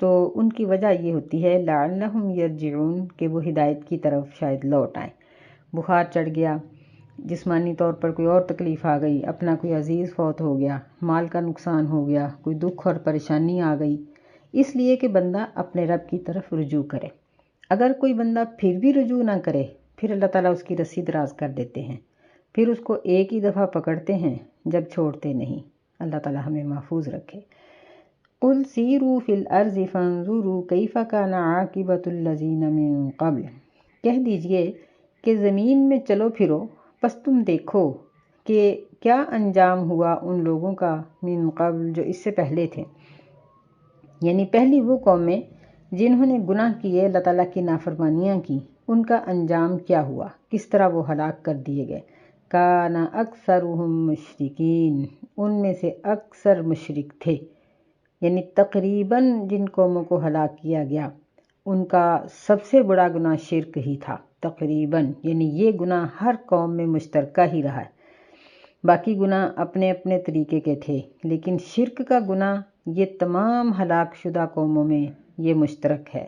تو ان کی وجہ یہ ہوتی ہے لعلہم یرجعون کہ وہ ہدایت کی طرف شاید لوٹ آئیں۔ بخار چڑھ گیا، جسمانی طور پر کوئی اور تکلیف آ گئی، اپنا کوئی عزیز فوت ہو گیا، مال کا نقصان ہو گیا، کوئی دکھ اور پریشانی آ گئی، اس لیے کہ بندہ اپنے رب کی طرف رجوع کرے۔ اگر کوئی بندہ پھر بھی رجوع نہ کرے، پھر اللہ تعالیٰ اس کی رسی دراز کر دیتے ہیں، پھر اس کو ایک ہی دفعہ پکڑتے ہیں، جب چھوڑتے نہیں۔ اللہ تعالیٰ ہمیں محفوظ رکھے۔ قُلْ سِیرُوا فِی الْأَرْضِ فَانظُرُوا کَیْفَ کَانَ عَاقِبَةُ الَّذِینَ مِن قَبْلُ، کہہ دیجئے کہ زمین میں چلو پھرو، پس تم دیکھو کہ کیا انجام ہوا ان لوگوں کا من قبل جو اس سے پہلے تھے، یعنی پہلی وہ قومیں جنہوں نے گناہ کیے، اللہ تعالیٰ کی نافرمانیاں کی، ان کا انجام کیا ہوا، کس طرح وہ ہلاک کر دیے گئے۔ کان اکثرہم مشرکین، ان میں سے اکثر مشرک تھے، یعنی تقریباً جن قوموں کو ہلاک کیا گیا ان کا سب سے بڑا گناہ شرک ہی تھا، تقریباً، یعنی یہ گناہ ہر قوم میں مشترکہ ہی رہا ہے۔ باقی گناہ اپنے اپنے طریقے کے تھے، لیکن شرک کا گناہ یہ تمام ہلاک شدہ قوموں میں یہ مشترک ہے۔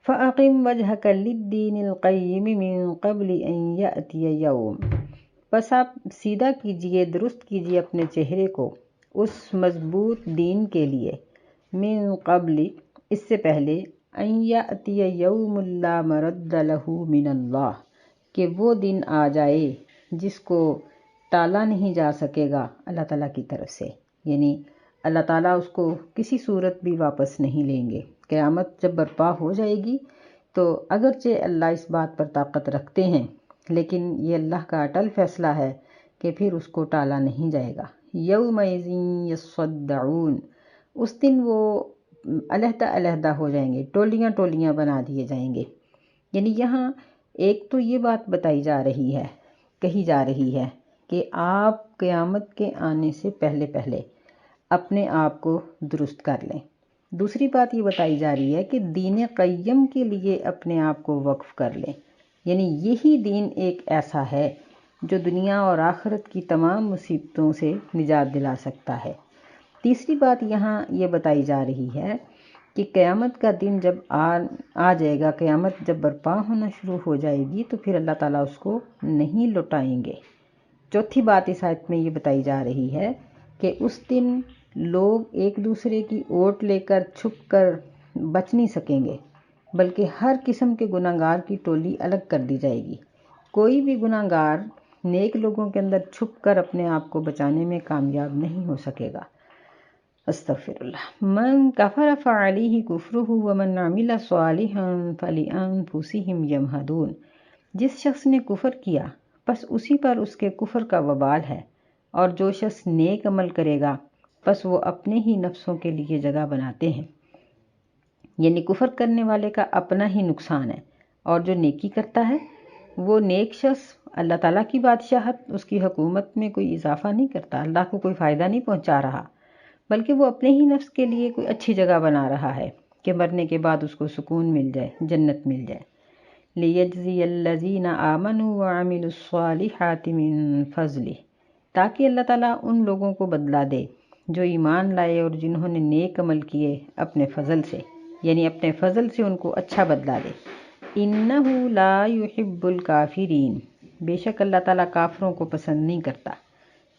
فَأَقِمْ وَجْهَكَ لِلدِّينِ الْقَيِّمِ مِن قَبْلِ أَن يَأْتِيَ يَوْمٌ، بس آپ سیدھا کیجئے، درست کیجئے اپنے چہرے کو اس مضبوط دین کے لیے، من قبل، اس سے پہلے، ان یأتی یوم لا مرد لہ من اللہ، کہ وہ دن آ جائے جس کو ٹالا نہیں جا سکے گا اللہ تعالیٰ کی طرف سے، یعنی اللہ تعالیٰ اس کو کسی صورت بھی واپس نہیں لیں گے۔ قیامت جب برپا ہو جائے گی تو اگرچہ اللہ اس بات پر طاقت رکھتے ہیں، لیکن یہ اللہ کا اٹل فیصلہ ہے کہ پھر اس کو ٹالا نہیں جائے گا۔ یومئذ یصدعون، اس دن وہ علیحدہ علیحدہ ہو جائیں گے، ٹولیاں ٹولیاں بنا دیے جائیں گے۔ یعنی یہاں ایک تو یہ بات بتائی جا رہی ہے، کہی جا رہی ہے کہ آپ قیامت کے آنے سے پہلے پہلے اپنے آپ کو درست کر لیں۔ دوسری بات یہ بتائی جا رہی ہے کہ دین قیم کے لیے اپنے آپ کو وقف کر لیں، یعنی یہی دین ایک ایسا ہے جو دنیا اور آخرت کی تمام مصیبتوں سے نجات دلا سکتا ہے۔ تیسری بات یہاں یہ بتائی جا رہی ہے کہ قیامت کا دن جب آ جائے گا، قیامت جب برپا ہونا شروع ہو جائے گی تو پھر اللہ تعالیٰ اس کو نہیں لوٹائیں گے۔ چوتھی بات اس آیت میں یہ بتائی جا رہی ہے کہ اس دن لوگ ایک دوسرے کی اوٹ لے کر چھپ کر بچ نہیں سکیں گے، بلکہ ہر قسم کے گناہ گار کی ٹولی الگ کر دی جائے گی۔ کوئی بھی گناہ گار نیک لوگوں کے اندر چھپ کر اپنے آپ کو بچانے میں کامیاب نہیں ہو سکے گا۔ استغفر اللہ۔ من کفر فعلیہ کفرہ ومن عمل صالحا فلانفسہم یمہدون، جس شخص نے کفر کیا پس اسی پر اس کے کفر کا وبال ہے، اور جو شخص نیک عمل کرے گا پس وہ اپنے ہی نفسوں کے لیے جگہ بناتے ہیں، یعنی کفر کرنے والے کا اپنا ہی نقصان ہے، اور جو نیکی کرتا ہے وہ نیک شخص اللہ تعالیٰ کی بادشاہت، اس کی حکومت میں کوئی اضافہ نہیں کرتا، اللہ کو کوئی فائدہ نہیں پہنچا رہا، بلکہ وہ اپنے ہی نفس کے لیے کوئی اچھی جگہ بنا رہا ہے کہ مرنے کے بعد اس کو سکون مل جائے، جنت مل جائے۔ لِيَجْزِيَ الَّذِينَ آمَنُوا وَعَمِلُوا الصَّالِحَاتِ مِن فَضْلِهِ، تاکہ اللہ تعالیٰ ان لوگوں کو بدلہ دے جو ایمان لائے اور جنہوں نے نیک عمل کیے اپنے فضل سے، یعنی اپنے فضل سے ان کو اچھا بدلہ دے۔ إِنَّهُ لَا يُحِبُّ الْكَافِرِينَ، بے شک اللہ تعالیٰ کافروں کو پسند نہیں کرتا،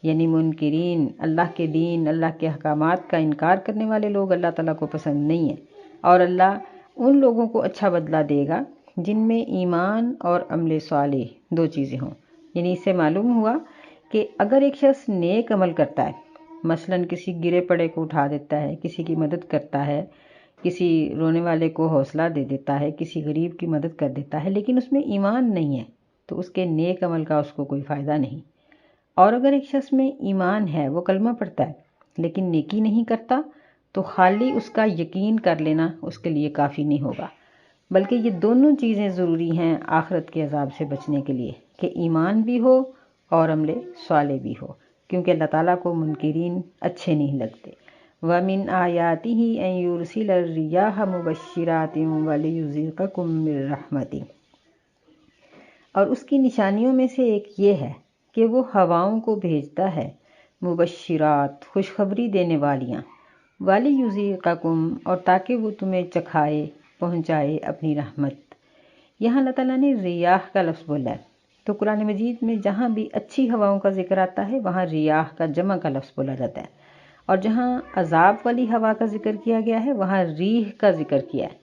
یعنی منکرین، اللہ کے دین، اللہ کے احکامات کا انکار کرنے والے لوگ اللہ تعالیٰ کو پسند نہیں ہیں، اور اللہ ان لوگوں کو اچھا بدلہ دے گا جن میں ایمان اور عمل صالح دو چیزیں ہوں۔ یعنی اس سے معلوم ہوا کہ اگر ایک شخص نیک عمل کرتا ہے، مثلاً کسی گرے پڑے کو اٹھا دیتا ہے، کسی کی مدد کرتا ہے، کسی رونے والے کو حوصلہ دے دیتا ہے، کسی غریب کی مدد کر دیتا ہے، لیکن اس میں ایمان نہیں ہے تو اس کے نیک عمل کا اس کو کوئی فائدہ نہیں۔ اور اگر ایک شخص میں ایمان ہے، وہ کلمہ پڑھتا ہے لیکن نیکی نہیں کرتا، تو خالی اس کا یقین کر لینا اس کے لیے کافی نہیں ہوگا، بلکہ یہ دونوں چیزیں ضروری ہیں آخرت کے عذاب سے بچنے کے لیے، کہ ایمان بھی ہو اور عمل صالح بھی ہو، کیونکہ اللہ تعالیٰ کو منکرین اچھے نہیں لگتے۔ وَمِنْ آيَاتِهِ أَن يُرْسِلَ الرِّيَاحَ مُبَشِّرَاتٍ وَلِيُذِيقَكُم مِّن رَّحْمَتِهِ، اور اس کی نشانیوں میں سے ایک یہ ہے کہ وہ ہواؤں کو بھیجتا ہے، مبشرات، خوشخبری دینے والیاں، وَلِيُذِيقَكُمْ اور تاکہ وہ تمہیں چکھائے پہنچائے اپنی رحمت۔ یہاں اللہ تعالیٰ نے ریاح کا لفظ بولا ہے، تو قرآن مجید میں جہاں بھی اچھی ہواؤں کا ذکر آتا ہے وہاں ریاح کا جمع کا لفظ بولا جاتا ہے، اور جہاں عذاب والی ہوا کا ذکر کیا گیا ہے وہاں ریح کا ذکر کیا ہے۔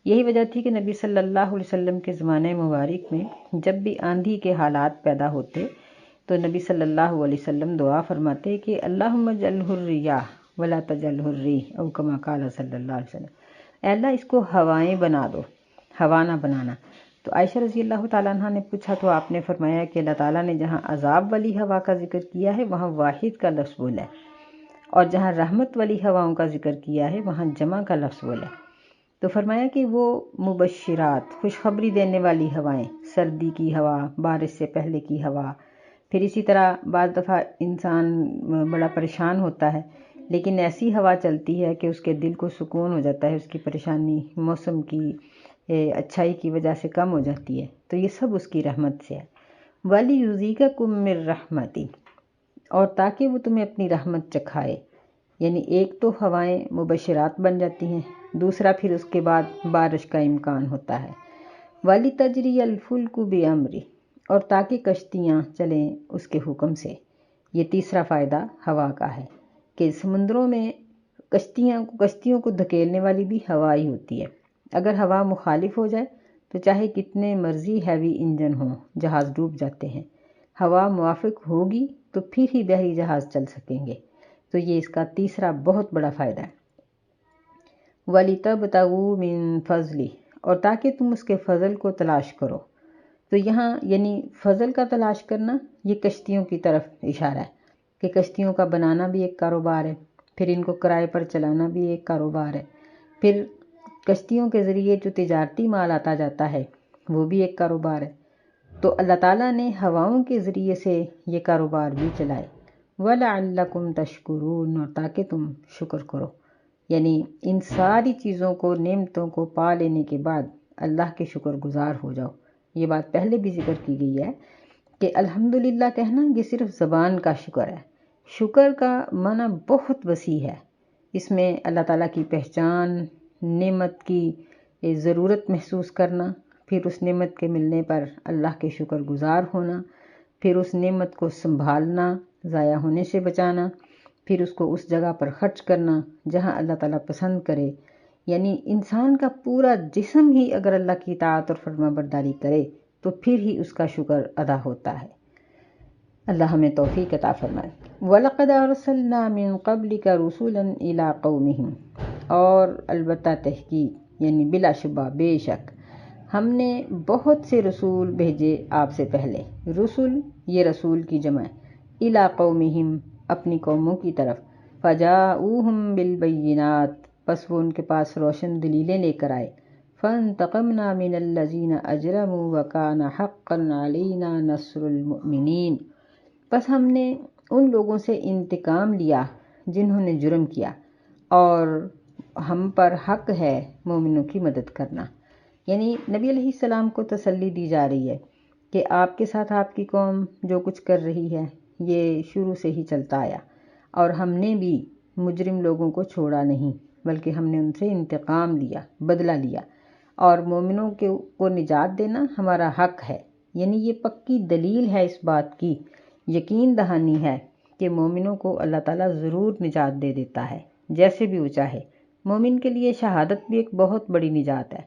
یہی وجہ تھی کہ نبی صلی اللہ علیہ وسلم کے زمانہ مبارک میں جب بھی آندھی کے حالات پیدا ہوتے تو نبی صلی اللہ علیہ وسلم دعا فرماتے کہ اللہم اجعلہ الریاح ولا تجعلہ الریح، او کما قال صلی اللہ علیہ وسلم، اے اللہ اس کو ہوائیں بنا دو، ہوا نہ بنانا۔ تو عائشہ رضی اللہ تعالیٰ عنہ نے پوچھا تو آپ نے فرمایا کہ اللہ تعالیٰ نے جہاں عذاب والی ہوا کا ذکر کیا ہے وہاں واحد کا لفظ بولا ہے، اور جہاں رحمت والی ہواؤں کا ذکر کیا ہے وہاں جمع کا لفظ بولا ہے۔ تو فرمایا کہ وہ مبشرات، خوشخبری دینے والی ہوائیں، سردی کی ہوا، بارش سے پہلے کی ہوا، پھر اسی طرح بعض دفعہ انسان بڑا پریشان ہوتا ہے لیکن ایسی ہوا چلتی ہے کہ اس کے دل کو سکون ہو جاتا ہے، اس کی پریشانی موسم کی اچھائی کی وجہ سے کم ہو جاتی ہے، تو یہ سب اس کی رحمت سے ہے۔ وَلِيُذِيقَكُم مِّن رَحْمَتِهِ اور تاکہ وہ تمہیں اپنی رحمت چکھائے، یعنی ایک تو ہوائیں مبشرات بن جاتی ہیں، دوسرا پھر اس کے بعد بارش کا امکان ہوتا ہے۔ وَلِتَجْرِيَ الْفُلْكُ بِأَمْرِهِ اور تاکہ کشتیاں چلیں اس کے حکم سے۔ یہ تیسرا فائدہ ہوا کا ہے کہ سمندروں میں کشتیوں کو دھکیلنے والی بھی ہوا ہی ہوتی ہے۔ اگر ہوا مخالف ہو جائے تو چاہے کتنے مرضی ہیوی انجن ہوں جہاز ڈوب جاتے ہیں، ہوا موافق ہوگی تو پھر ہی بحری جہاز چل سکیں گے، تو یہ اس کا تیسرا بہت بڑا فائدہ ہے۔ وَلِتَبْتَغُوا مِن فَضْلِهِ اور تاکہ تم اس کے فضل کو تلاش کرو۔ تو یہاں یعنی فضل کا تلاش کرنا یہ کشتیوں کی طرف اشارہ ہے کہ کشتیوں کا بنانا بھی ایک کاروبار ہے، پھر ان کو کرائے پر چلانا بھی ایک کاروبار ہے، پھر کشتیوں کے ذریعے جو تجارتی مال آتا جاتا ہے وہ بھی ایک کاروبار ہے۔ تو اللہ تعالیٰ نے ہواؤں کے ذریعے سے یہ کاروبار بھی چلائے۔ وَلَعَلَّكُمْ تَشْكُرُونَ اور تاکہ تم شکر کرو، یعنی ان ساری چیزوں کو، نعمتوں کو پا لینے کے بعد اللہ کے شکر گزار ہو جاؤ۔ یہ بات پہلے بھی ذکر کی گئی ہے کہ الحمدللہ کہنا یہ صرف زبان کا شکر ہے۔ شکر کا معنی بہت وسیع ہے، اس میں اللہ تعالیٰ کی پہچان، نعمت کی ضرورت محسوس کرنا، پھر اس نعمت کے ملنے پر اللہ کے شکر گزار ہونا، پھر اس نعمت کو سنبھالنا، ضائع ہونے سے بچانا، پھر اس کو اس جگہ پر خرچ کرنا جہاں اللہ تعالیٰ پسند کرے، یعنی انسان کا پورا جسم ہی اگر اللہ کی اطاعت اور فرما برداری کرے تو پھر ہی اس کا شکر ادا ہوتا ہے۔ اللہ ہمیں توفیق عطا فرمائے۔ وَلَقَدْ أَرْسَلْنَا مِن قَبْلِكَ رُسُلًا إِلَىٰ قَوْمِهِمْ اور البتہ تحقیق یعنی بلا شبہ بے شک ہم نے بہت سے رسول بھیجے آپ سے پہلے۔ رسول یہ رسول کی جمع ہے، إِلَىٰ قَوْمِهِمْ اپنی قوموں کی طرف، فَجَاءُوهُم بِالْبَيِّنَاتِ پس وہ ان کے پاس روشن دلیلیں لے کر آئے۔ فَانْتَقَمْنَا مِنَ الَّذِينَ أَجْرَمُوا وَكَانَ حَقًّا عَلَيْنَا نَصْرُ الْمُؤْمِنِينَ بس ہم نے ان لوگوں سے انتقام لیا جنہوں نے جرم کیا، اور ہم پر حق ہے مومنوں کی مدد کرنا۔ یعنی نبی علیہ السلام کو تسلی دی جا رہی ہے کہ آپ کے ساتھ آپ کی قوم جو کچھ کر رہی ہے یہ شروع سے ہی چلتا آیا، اور ہم نے بھی مجرم لوگوں کو چھوڑا نہیں بلکہ ہم نے ان سے انتقام لیا، بدلہ لیا، اور مومنوں کو نجات دینا ہمارا حق ہے۔ یعنی یہ پکی دلیل ہے اس بات کی، یقین دہانی ہے کہ مومنوں کو اللہ تعالیٰ ضرور نجات دے دیتا ہے جیسے بھی وہ چاہے۔ مومن کے لیے شہادت بھی ایک بہت بڑی نجات ہے،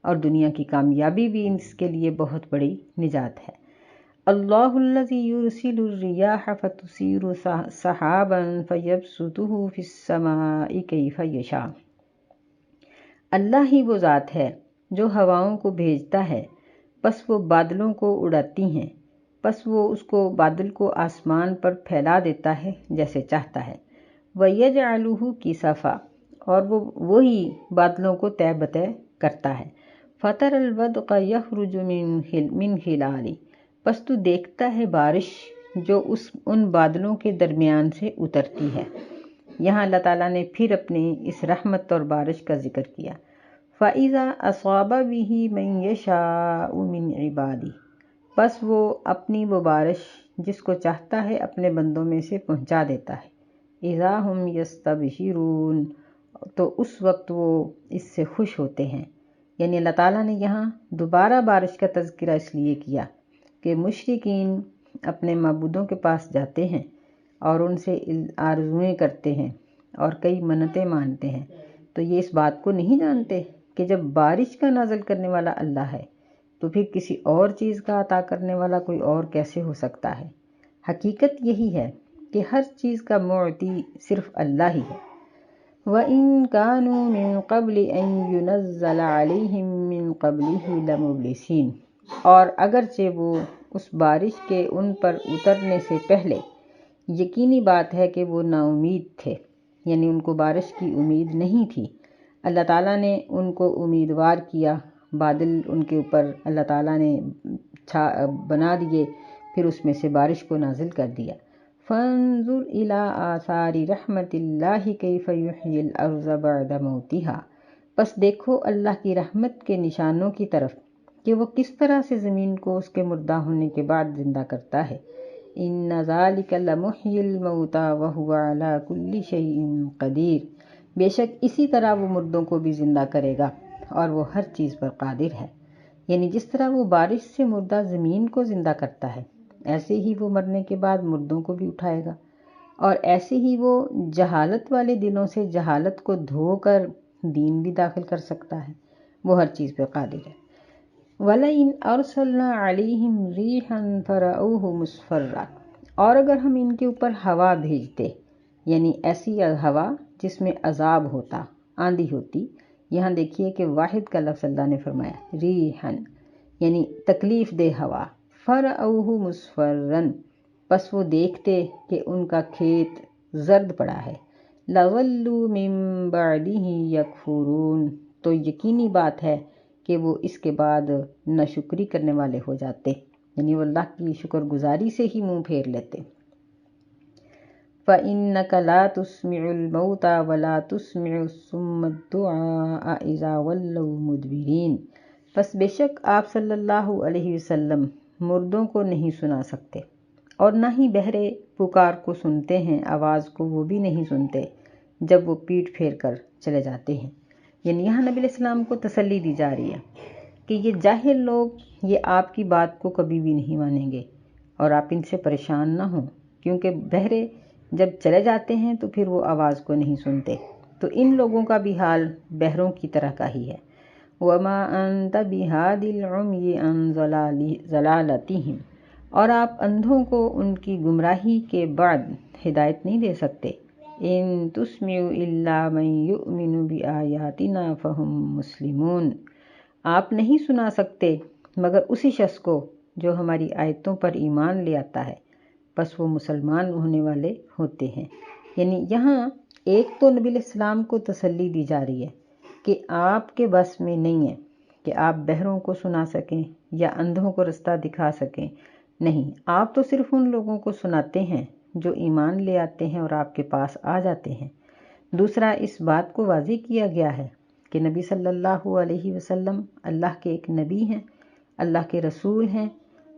اور دنیا کی کامیابی بھی اس کے لیے بہت بڑی نجات ہے۔ اللہ الذی یرسل الریاح فتثیر سحابا فیبسطہ فی السماء کیف یشاء اللہ ہی وہ ذات ہے جو ہواؤں کو بھیجتا ہے پس وہ بادلوں کو اڑاتی ہیں، پس وہ اس کو بادل کو آسمان پر پھیلا دیتا ہے جیسے چاہتا ہے۔ وَيَجْعَلُهُ كِسَفًا اور وہ وہی بادلوں کو تہ بتہ کرتا ہے۔ فَتَرَى الْوَدْقَ يَخْرُجُ مِنْ خِلَالِهِ پس تو دیکھتا ہے بارش جو ان بادلوں کے درمیان سے اترتی ہے۔ یہاں اللہ تعالیٰ نے پھر اپنی اس رحمت اور بارش کا ذکر کیا۔ فَإِذَا أَصَابَ بِهِ مَن يَشَاءُ مِنْ عِبَادِهِ بس وہ اپنی وہ بارش جس کو چاہتا ہے اپنے بندوں میں سے پہنچا دیتا ہے۔ اِذَا هُمْ يَسْتَبْشِرُونَ تو اس وقت وہ اس سے خوش ہوتے ہیں۔ یعنی اللہ تعالیٰ نے یہاں دوبارہ بارش کا تذکرہ اس لیے کیا کہ مشرکین اپنے معبودوں کے پاس جاتے ہیں اور ان سے آرزوئیں کرتے ہیں اور کئی منتیں مانتے ہیں، تو یہ اس بات کو نہیں جانتے کہ جب بارش کا نازل کرنے والا اللہ ہے تو پھر کسی اور چیز کا عطا کرنے والا کوئی اور کیسے ہو سکتا ہے۔ حقیقت یہی ہے کہ ہر چیز کا معطی صرف اللہ ہی ہے۔ وَإِن كَانُوا مِن قَبْلِ أَن يُنَزَّلَ عَلَيْهِم مِّن قَبْلِهِ لَمُبْلِسِينَ، اور اگرچہ وہ اس بارش کے ان پر اترنے سے پہلے یقینی بات ہے کہ وہ نا امید تھے، یعنی ان کو بارش کی امید نہیں تھی، اللہ تعالیٰ نے ان کو امیدوار کیا، بادل ان کے اوپر اللہ تعالیٰ نے بنا دیے، پھر اس میں سے بارش کو نازل کر دیا۔ فانظر إلى آثار رحمت اللہ کیف یحیی الارض بعد موتها، پس دیکھو اللہ کی رحمت کے نشانوں کی طرف کہ وہ کس طرح سے زمین کو اس کے مردہ ہونے کے بعد زندہ کرتا ہے۔ ان ذلک لمحیی الموتى وهو على كل شیء قدیر، بے شک اسی طرح وہ مردوں کو بھی زندہ کرے گا اور وہ ہر چیز پر قادر ہے۔ یعنی جس طرح وہ بارش سے مردہ زمین کو زندہ کرتا ہے، ایسے ہی وہ مرنے کے بعد مردوں کو بھی اٹھائے گا، اور ایسے ہی وہ جہالت والے دلوں سے جہالت کو دھو کر دین بھی داخل کر سکتا ہے، وہ ہر چیز پہ قادر ہے۔ وَلَئِنْ أَرْسَلْنَا عَلَيْهِمْ رِيحًا فَرَأَوْهُ مُصْفَرًّا، اور اگر ہم ان کے اوپر ہوا بھیجتے، یعنی ایسی ہوا جس میں عذاب ہوتا، آندھی ہوتی، یہاں دیکھیے کہ واحد کا لفظ اللہ نے فرمایا ریحًا، یعنی تکلیف دہ ہوا، فَرَأَوْهُ مُصْفَرًّا، پس وہ دیکھتے کہ ان کا کھیت زرد پڑا ہے، لَظَلُّوا مِن بَعْدِهِ يَكْفُرُونَ، تو یقینی بات ہے کہ وہ اس کے بعد ناشکری کرنے والے ہو جاتے، یعنی وہ اللہ کی شکر گزاری سے ہی منہ پھیر لیتے۔ فَإِنَّكَ لَا تُسْمِعُ الْمَوْتَى وَلَا تُسْمِعُ الصُّمَّ الدُّعَاءَ إِذَا وَلَّوْا مُدْبِرِينَ، پس بے شک آپ صلی اللہ علیہ وسلم مردوں کو نہیں سنا سکتے، اور نہ ہی بہرے پکار کو سنتے ہیں، آواز کو وہ بھی نہیں سنتے جب وہ پیٹ پھیر کر چلے جاتے ہیں۔ یعنی یہاں نبی علیہ السلام کو تسلی دی جا رہی ہے کہ یہ جاہل لوگ یہ آپ کی بات کو کبھی بھی نہیں مانیں گے، اور آپ ان سے پریشان نہ ہوں، کیونکہ بہرے جب چلے جاتے ہیں تو پھر وہ آواز کو نہیں سنتے، تو ان لوگوں کا بھی حال بہروں کی طرح کا ہی ہے۔ وَمَا أَنْتَ بِهَادِ الْعُمْيِ عَنْ ضَلَالَتِهِمْ، اور آپ اندھوں کو ان کی گمراہی کے بعد ہدایت نہیں دے سکتے۔ إِن تُسْمِعُ إِلَّا مَن يُؤْمِنُ بِآيَاتِنَا فَهُمْ مُسْلِمُونَ، آپ نہیں سنا سکتے مگر اسی شخص کو جو ہماری آیتوں پر ایمان لے آتا ہے، بس وہ مسلمان ہونے والے ہوتے ہیں۔ یعنی یہاں ایک تو نبی علیہ السلام کو تسلی دی جا رہی ہے کہ آپ کے بس میں نہیں ہے کہ آپ بہروں کو سنا سکیں یا اندھوں کو رستہ دکھا سکیں، نہیں، آپ تو صرف ان لوگوں کو سناتے ہیں جو ایمان لے آتے ہیں اور آپ کے پاس آ جاتے ہیں۔ دوسرا، اس بات کو واضح کیا گیا ہے کہ نبی صلی اللہ علیہ وسلم اللہ کے ایک نبی ہیں، اللہ کے رسول ہیں،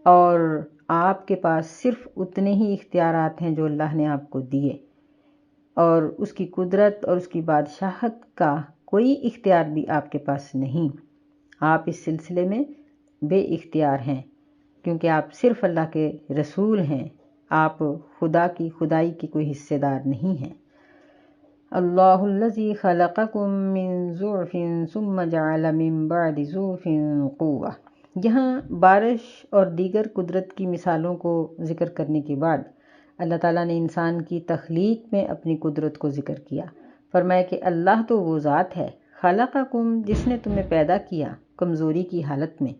اور آپ کے پاس صرف اتنے ہی اختیارات ہیں جو اللہ نے آپ کو دیے، اور اس کی قدرت اور اس کی بادشاہت کا کوئی اختیار بھی آپ کے پاس نہیں۔ آپ اس سلسلے میں بے اختیار ہیں، کیونکہ آپ صرف اللہ کے رسول ہیں، آپ خدا کی خدائی کی کوئی حصے دار نہیں ہیں۔ اللہ الذی خلقکم من ضعف ثم جعل من بعد ضعف قوة، یہاں بارش اور دیگر قدرت کی مثالوں کو ذکر کرنے کے بعد اللہ تعالیٰ نے انسان کی تخلیق میں اپنی قدرت کو ذکر کیا۔ فرمایا کہ اللہ تو وہ ذات ہے، خلقکم، جس نے تمہیں پیدا کیا کمزوری کی حالت میں،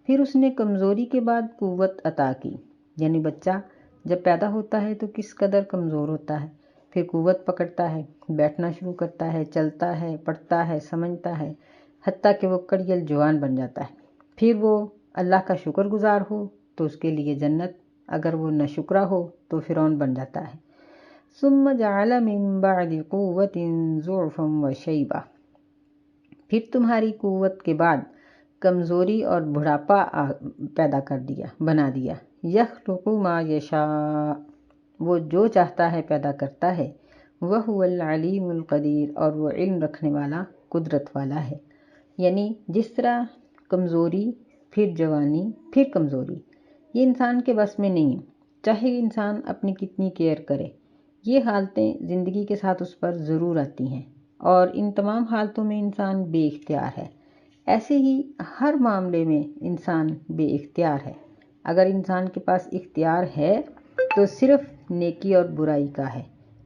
پھر اس نے کمزوری کے بعد قوت عطا کی۔ یعنی بچہ جب پیدا ہوتا ہے تو کس قدر کمزور ہوتا ہے، پھر قوت پکڑتا ہے، بیٹھنا شروع کرتا ہے، چلتا ہے، پڑھتا ہے، سمجھتا ہے، حتیٰ کہ وہ کڑیل جوان بن جاتا ہے۔ پھر وہ اللہ کا شکر گزار ہو تو اس کے لیے جنت، اگر وہ ناشکرا ہو تو فرعون بن جاتا ہے۔ ثم جعل من بعد قوة ضعفا وشیبہ، پھر تمہاری قوت کے بعد کمزوری اور بڑھاپا پیدا کر دیا، بنا دیا۔ یخلق ما یشاء، وہ جو چاہتا ہے پیدا کرتا ہے۔ وَهُوَ الْعَلِيمُ الْقَدِيرُ، اور وہ علم رکھنے والا، قدرت والا ہے۔ یعنی جس طرح کمزوری، پھر جوانی، پھر کمزوری، یہ انسان کے بس میں نہیں، چاہے انسان اپنی کتنی کیئر کرے، یہ حالتیں زندگی کے ساتھ اس پر ضرور آتی ہیں، اور ان تمام حالتوں میں انسان بے اختیار ہے۔ ایسے ہی ہر معاملے میں انسان بے اختیار ہے۔ اگر انسان کے پاس اختیار ہے تو صرف نیکی اور برائی کا ہے۔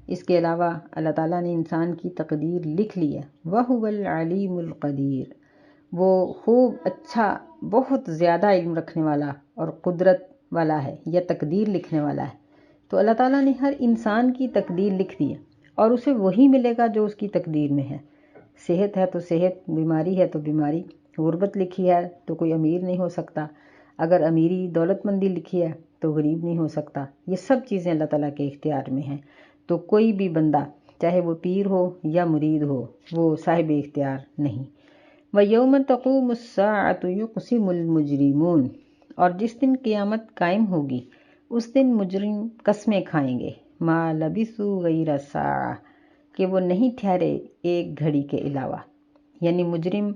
اس کے علاوہ اللہ تعالیٰ نے انسان کی تقدیر لکھ لی ہے۔ وَهُوَ الْعَلِيمُ الْقَدِيرُ، وہ خوب اچھا، بہت زیادہ علم رکھنے والا اور قدرت والا ہے، یا تقدیر لکھنے والا ہے۔ تو اللہ تعالیٰ نے ہر انسان کی تقدیر لکھ دی ہے، اور اسے وہی ملے گا جو اس کی تقدیر میں ہے۔ صحت ہے تو صحت، بیماری ہے تو بیماری، غربت لکھی ہے تو کوئی امیر نہیں ہو سکتا، اگر امیری دولت مندی لکھی ہے تو غریب نہیں ہو سکتا۔ یہ سب چیزیں اللہ تعالیٰ کے اختیار میں ہیں، تو کوئی بھی بندہ، چاہے وہ پیر ہو یا مرید ہو، وہ صاحب اختیار نہیں۔ وَيَوْمَ تَقُومُ السَّاعَةُ يُقْسِمُ الْمُجْرِمُونَ، اور جس دن قیامت قائم ہوگی اس دن مجرم قسمیں کھائیں گے، مَا لَبِثُوا غَيْرَ سَاعَةٍ، کہ وہ نہیں ٹھہرے ایک گھڑی کے علاوہ۔ یعنی مجرم،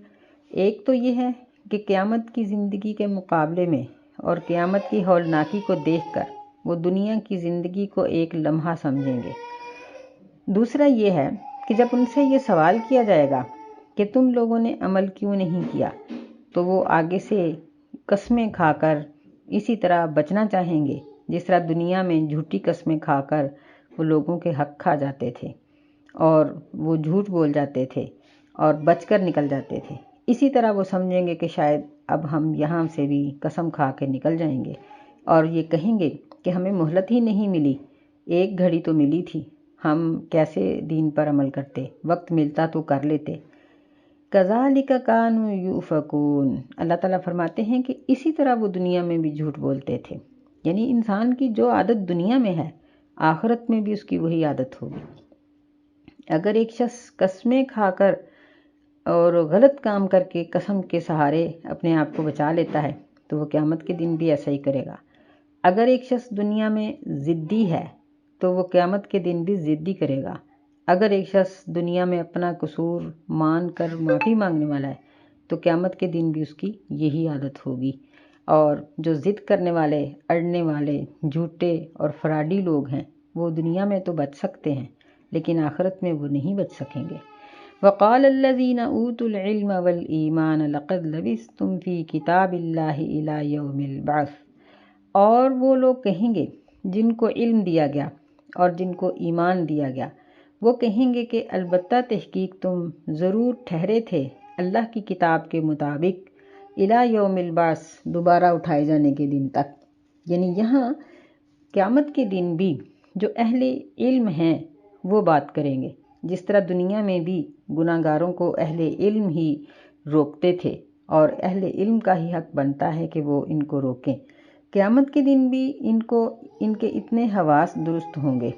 ایک تو یہ ہے کہ قیامت کی زندگی کے مقابلے میں اور قیامت کی ہولناکی کو دیکھ کر وہ دنیا کی زندگی کو ایک لمحہ سمجھیں گے۔ دوسرا یہ ہے کہ جب ان سے یہ سوال کیا جائے گا کہ تم لوگوں نے عمل کیوں نہیں کیا، تو وہ آگے سے قسمیں کھا کر اسی طرح بچنا چاہیں گے جس طرح دنیا میں جھوٹی قسمیں کھا کر وہ لوگوں کے حق کھا جاتے تھے اور وہ جھوٹ بول جاتے تھے اور بچ کر نکل جاتے تھے۔ اسی طرح وہ سمجھیں گے کہ شاید اب ہم یہاں سے بھی قسم کھا کے نکل جائیں گے، اور یہ کہیں گے کہ ہمیں مہلت ہی نہیں ملی، ایک گھڑی تو ملی تھی، ہم کیسے دین پر عمل کرتے، وقت ملتا تو کر لیتے۔ کذالک کانوا یؤفکون، اللہ تعالیٰ فرماتے ہیں کہ اسی طرح وہ دنیا میں بھی جھوٹ بولتے تھے۔ یعنی انسان کی جو عادت دنیا میں ہے، آخرت میں بھی اس کی وہی عادت ہوگی۔ اگر ایک شخص قسمیں کھا کر اور غلط کام کر کے قسم کے سہارے اپنے آپ کو بچا لیتا ہے تو وہ قیامت کے دن بھی ایسا ہی کرے گا۔ اگر ایک شخص دنیا میں ضدی ہے تو وہ قیامت کے دن بھی ضدی کرے گا۔ اگر ایک شخص دنیا میں اپنا قصور مان کر معافی مانگنے والا ہے تو قیامت کے دن بھی اس کی یہی عادت ہوگی۔ اور جو ضد کرنے والے، اڑنے والے، جھوٹے اور فراڈی لوگ ہیں، وہ دنیا میں تو بچ سکتے ہیں لیکن آخرت میں وہ نہیں بچ سکیں گے۔ وَقَالَ الَّذِينَ أُوتُوا الْعِلْمَ وَالْإِيمَانَ لَقَدْ لَبِثْتُمْ فِي كِتَابِ اللَّهِ إِلَى يَوْمِ الْبَعْثِ، اور وہ لوگ کہیں گے جن کو علم دیا گیا اور جن کو ایمان دیا گیا، وہ کہیں گے کہ البتہ تحقیق تم ضرور ٹھہرے تھے اللہ کی کتاب کے مطابق، الی یوم البعث، دوبارہ اٹھائے جانے کے دن تک۔ یعنی یہاں قیامت کے دن بھی جو اہل علم ہیں وہ بات کریں گے، جس طرح دنیا میں بھی گناہ گاروں کو اہل علم ہی روکتے تھے اور اہل علم کا ہی حق بنتا ہے کہ وہ ان کو روکیں۔ قیامت کے دن بھی ان کے اتنے حواس درست ہوں گے،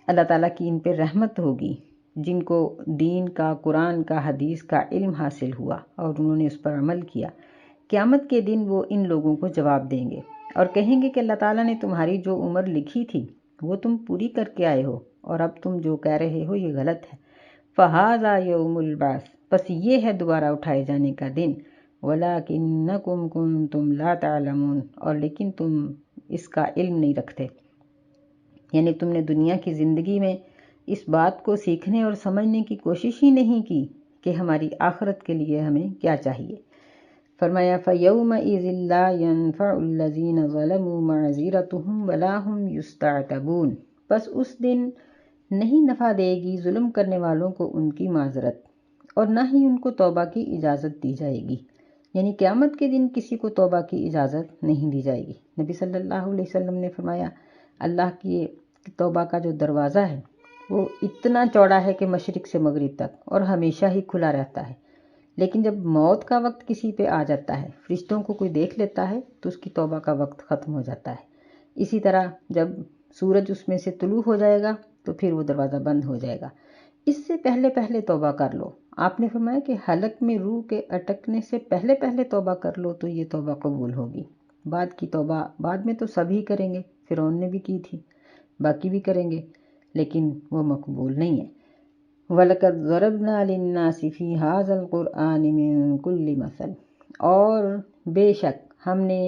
اللہ تعالیٰ کی ان پہ رحمت ہوگی، جن کو دین کا، قرآن کا، حدیث کا علم حاصل ہوا اور انہوں نے اس پر عمل کیا۔ قیامت کے دن وہ ان لوگوں کو جواب دیں گے اور کہیں گے کہ اللہ تعالیٰ نے تمہاری جو عمر لکھی تھی وہ تم پوری کر کے آئے ہو، اور اب تم جو کہہ رہے ہو یہ غلط ہے۔ فَهَذَا يَوْمُ الْبَعْثِ، بس یہ ہے دوبارہ اٹھائے جانے کا دن۔ وَلَكِنَّكُمْ كُنْتُمْ لَا تَعْلَمُونَ، اور لیکن تم اس کا علم نہیں رکھتے۔ یعنی تم نے دنیا کی زندگی میں اس بات کو سیکھنے اور سمجھنے کی کوشش ہی نہیں کی کہ ہماری آخرت کے لیے ہمیں کیا چاہیے۔ فرمایا فَيَوْمَئِذٍ لَا يَنفَعُ الَّذِينَ ظَلَمُوا مَعْذِرَتُهُمْ وَلَا هُمْ يُسْتَعْتَبُونَ، بس اس دن نہیں نفع دے گی ظلم کرنے والوں کو ان کی معذرت، اور نہ ہی ان کو توبہ کی اجازت دی جائے گی۔ یعنی قیامت کے دن کسی کو توبہ کی اجازت نہیں دی جائے گی۔ نبی صلی اللہ علیہ وسلم نے فرمایا اللہ کی توبہ کا جو دروازہ ہے وہ اتنا چوڑا ہے کہ مشرق سے مغرب تک اور ہمیشہ ہی کھلا رہتا ہے، لیکن جب موت کا وقت کسی پہ آ جاتا ہے، فرشتوں کو کوئی دیکھ لیتا ہے تو اس کی توبہ کا وقت ختم ہو جاتا ہے۔ اسی طرح جب سورج اس میں سے طلوع ہو جائے گا تو پھر وہ دروازہ بند ہو جائے گا۔ اس سے پہلے پہلے توبہ کر لو۔ آپ نے فرمایا کہ حلق میں روح کے اٹکنے سے پہلے پہلے توبہ کر لو تو یہ توبہ قبول ہوگی۔ بعد کی توبہ بعد میں تو سبھی کریں گے، فرعون نے بھی کی تھی، باقی بھی کریں گے، لیکن وہ مقبول نہیں ہے۔ وَلَقَدْ ضَرَبْنَا لِلنَّاسِ فِي هَذَا الْقُرْآنِ مِنْ كُلِّ مَثَلٍ، اور بے شک ہم نے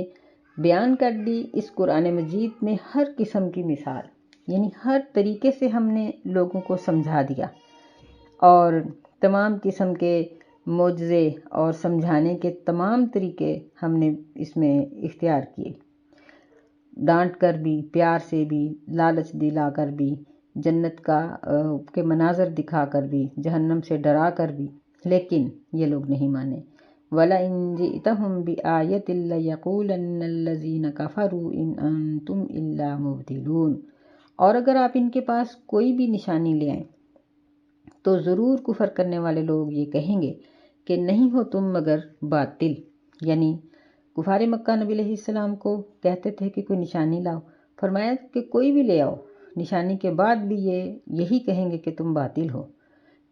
بیان کر دی اس قرآن مجید میں ہر قسم کی مثال، یعنی ہر طریقے سے ہم نے لوگوں کو سمجھا دیا، اور تمام قسم کے معجزے اور سمجھانے کے تمام طریقے ہم نے اس میں اختیار کیے، ڈانٹ کر بھی، پیار سے بھی، لالچ دلا کر بھی، جنت کے مناظر دکھا کر بھی، جہنم سے ڈرا کر بھی، لیکن یہ لوگ نہیں مانے۔ وَلَئِن جِئْتَهُم بِآيَةٍ لَيَقُولَنَّ الَّذِينَ كَفَرُوا إِنْ أَنْتُمْ إِلَّا مُبْطِلُونَ، اور اگر آپ ان کے پاس کوئی بھی نشانی لے آئیں تو ضرور کفر کرنے والے لوگ یہ کہیں گے کہ نہیں ہو تم مگر باطل، یعنی کفار مکہ نبی علیہ السلام کو کہتے تھے کہ کوئی نشانی لاؤ، فرمایا کہ کوئی بھی لے آؤ، نشانی کے بعد بھی یہ یہی کہیں گے کہ تم باطل ہو۔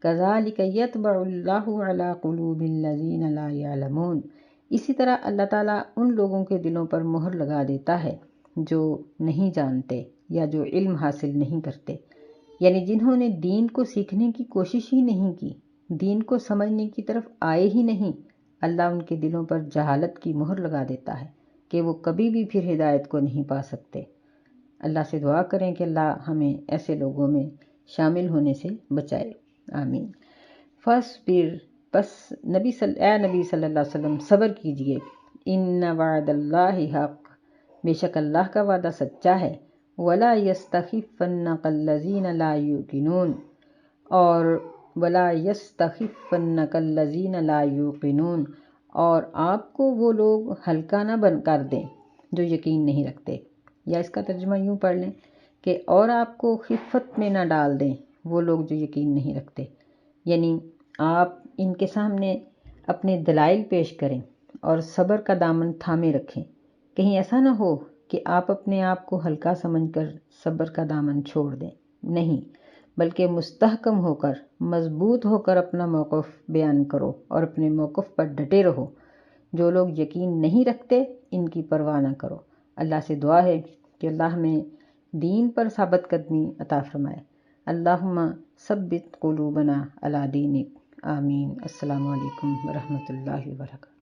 كَذَلِكَ يَطْبَعُ اللَّهُ عَلَى قُلُوبِ الَّذِينَ لَا يَعْلَمُونَ، اسی طرح اللہ تعالیٰ ان لوگوں کے دلوں پر مہر لگا دیتا ہے جو نہیں جانتے یا جو علم حاصل نہیں کرتے، یعنی جنہوں نے دین کو سیکھنے کی کوشش ہی نہیں کی، دین کو سمجھنے کی طرف آئے ہی نہیں، اللہ ان کے دلوں پر جہالت کی مہر لگا دیتا ہے کہ وہ کبھی بھی پھر ہدایت کو نہیں پا سکتے۔ اللہ سے دعا کریں کہ اللہ ہمیں ایسے لوگوں میں شامل ہونے سے بچائے، آمین۔ فاصبر، بس اے نبی صلی اللہ علیہ وسلم صبر کیجئے، ان وعد اللہ حق، بے شک اللہ کا وعدہ سچا ہے، ولا یستخفنک الذین لا یوقنون، اور ولا یستخفنک الذین لا یوقنون، اور آپ کو وہ لوگ ہلکا نہ بن کر دیں جو یقین نہیں رکھتے، یا اس کا ترجمہ یوں پڑھ لیں کہ اور آپ کو خفت میں نہ ڈال دیں وہ لوگ جو یقین نہیں رکھتے، یعنی آپ ان کے سامنے اپنے دلائل پیش کریں اور صبر کا دامن تھامے رکھیں، کہیں ایسا نہ ہو کہ آپ اپنے آپ کو ہلکا سمجھ کر صبر کا دامن چھوڑ دیں، نہیں، بلکہ مستحکم ہو کر، مضبوط ہو کر اپنا موقف بیان کرو اور اپنے موقف پر ڈٹے رہو، جو لوگ یقین نہیں رکھتے ان کی پرواہ نہ کرو۔ اللہ سے دعا ہے کہ اللہ ہمیں دین پر ثابت قدمی عطا فرمائے۔ اللہم ثبت قلوبنا علی دینک، آمین۔ السلام علیکم ورحمۃ اللہ وبرکاتہ۔